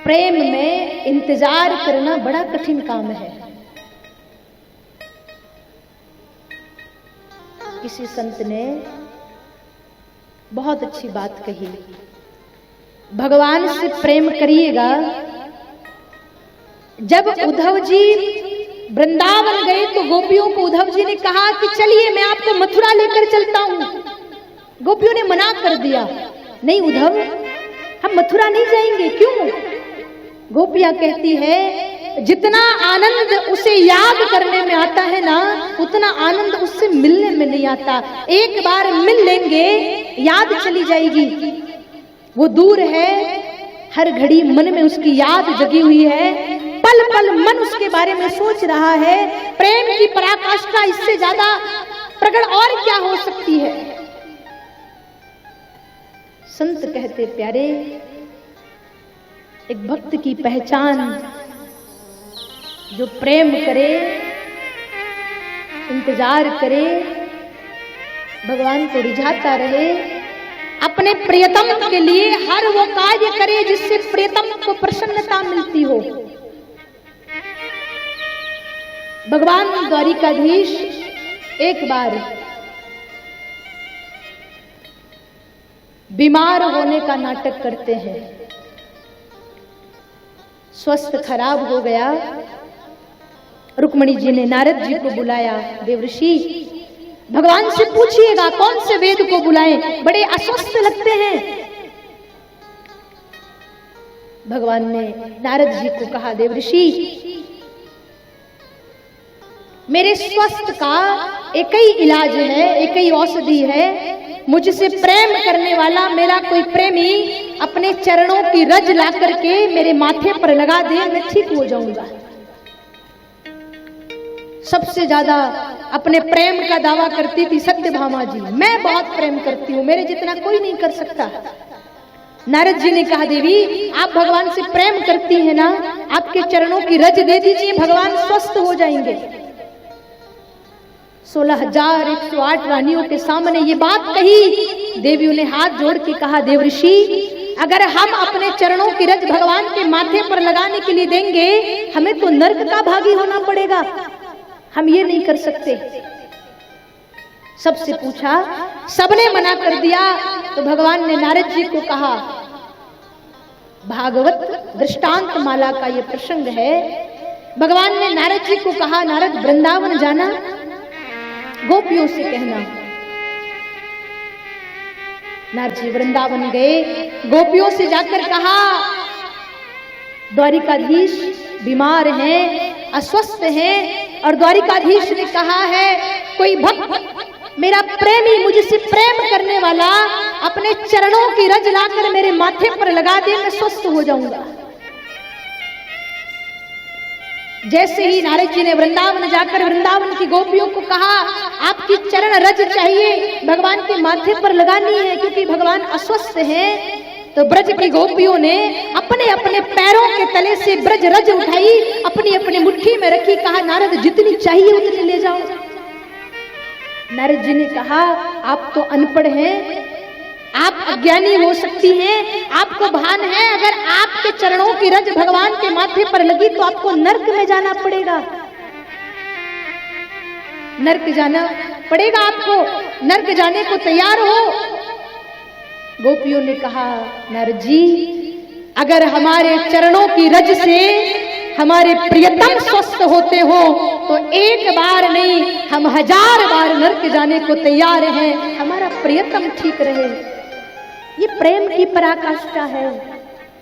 प्रेम में इंतजार करना बड़ा कठिन काम है। किसी संत ने बहुत अच्छी बात कही, भगवान से प्रेम करिएगा। जब उद्धव जी वृंदावन गए तो गोपियों को उद्धव जी ने कहा कि चलिए मैं आपको मथुरा लेकर चलता हूं। गोपियों ने मना कर दिया, नहीं उद्धव, हम मथुरा नहीं जाएंगे। क्यों? गोपियां कहती है जितना आनंद उसे याद करने में आता है ना, उतना आनंद उससे मिलने में नहीं आता। एक बार मिल लेंगे याद चली जाएगी। वो दूर है, हर घड़ी मन में उसकी याद जगी हुई है, पल पल मन उसके बारे में सोच रहा है। प्रेम की पराकाष्ठा इससे ज्यादा प्रकट और क्या हो सकती है। संत कहते प्यारे, एक भक्त की पहचान जो प्रेम करे, इंतजार करे, भगवान को रिझाता रहे, अपने प्रियतम के लिए हर वो कार्य करे जिससे प्रियतम को प्रसन्नता मिलती हो। भगवान द्वारिकाधीश एक बार बीमार होने का नाटक करते हैं। स्वास्थ्य खराब हो गया। रुक्मिणी जी ने नारद जी को बुलाया, देवर्षि भगवान से पूछिएगा कौन से वेद को बुलाएं, बड़े अस्वस्थ लगते हैं। भगवान ने नारद जी को कहा, देवर्षि मेरे स्वास्थ्य का एक ही इलाज है, एक ही औषधि है। मुझसे प्रेम करने वाला मेरा कोई प्रेमी अपने चरणों की रज ला करके मेरे माथे पर लगा दे, मैं ठीक हो जाऊंगा। सबसे ज्यादा अपने प्रेम का दावा करती थी सत्यभामा जी, मैं बहुत प्रेम करती हूं, मेरे जितना कोई नहीं कर सकता। नारद जी ने कहा, देवी आप भगवान से प्रेम करती हैं ना, आपके चरणों की रज दे दीजिए, भगवान स्वस्थ हो जाएंगे। 16,108 रानियों के सामने ये बात कही। देवियों ने हाथ जोड़ के कहा, देवर्षि अगर हम अपने चरणों की रज भगवान के माथे पर लगाने के लिए देंगे, हमें तो नरक का भागी होना पड़ेगा, हम ये नहीं कर सकते। सबसे पूछा, सबने मना कर दिया। तो भगवान ने नारद जी को कहा, भागवत दृष्टांत माला का ये प्रसंग है। भगवान ने नारद जी को कहा, नारद वृंदावन जाना, गोपियों से कहना। नारद जी वृंदावन गए, गोपियों से जाकर कहा, द्वारिकाधीश बीमार हैं, अस्वस्थ हैं, और द्वारिकाधीश ने कहा है कोई भक्त मेरा प्रेमी मुझसे प्रेम करने वाला अपने चरणों की रज लाकर मेरे माथे पर लगा दे, मैं स्वस्थ हो जाऊंगा। जैसे ही नारद जी ने वृंदावन जाकर वृंदावन की गोपियों को कहा, आपकी चरण रज चाहिए, भगवान के माथे पर लगानी है क्योंकि भगवान अस्वस्थ हैं, तो ब्रज की गोपियों ने अपने अपने पैरों के तले से ब्रज रज उठाई, अपनी अपनी मुट्ठी में रखी, कहा नारद जितनी चाहिए उतनी ले जाओ। नारद जी ने कहा, आप तो अनपढ़ हैं, आप अज्ञानी हो सकती हैं, आपको भान है अगर आपके चरणों की रज भगवान के माथे पर लगी तो आपको नरक में जाना पड़ेगा, नरक जाना पड़ेगा आपको, नरक जाने को तैयार हो। गोपियों ने कहा, नारद जी अगर हमारे चरणों की रज से हमारे प्रियतम स्वस्थ होते हो तो एक बार नहीं हम 1000 बार नरक जाने को तैयार हैं, हमारा प्रियतम ठीक रहे। ये प्रेम की पराकाष्ठा है।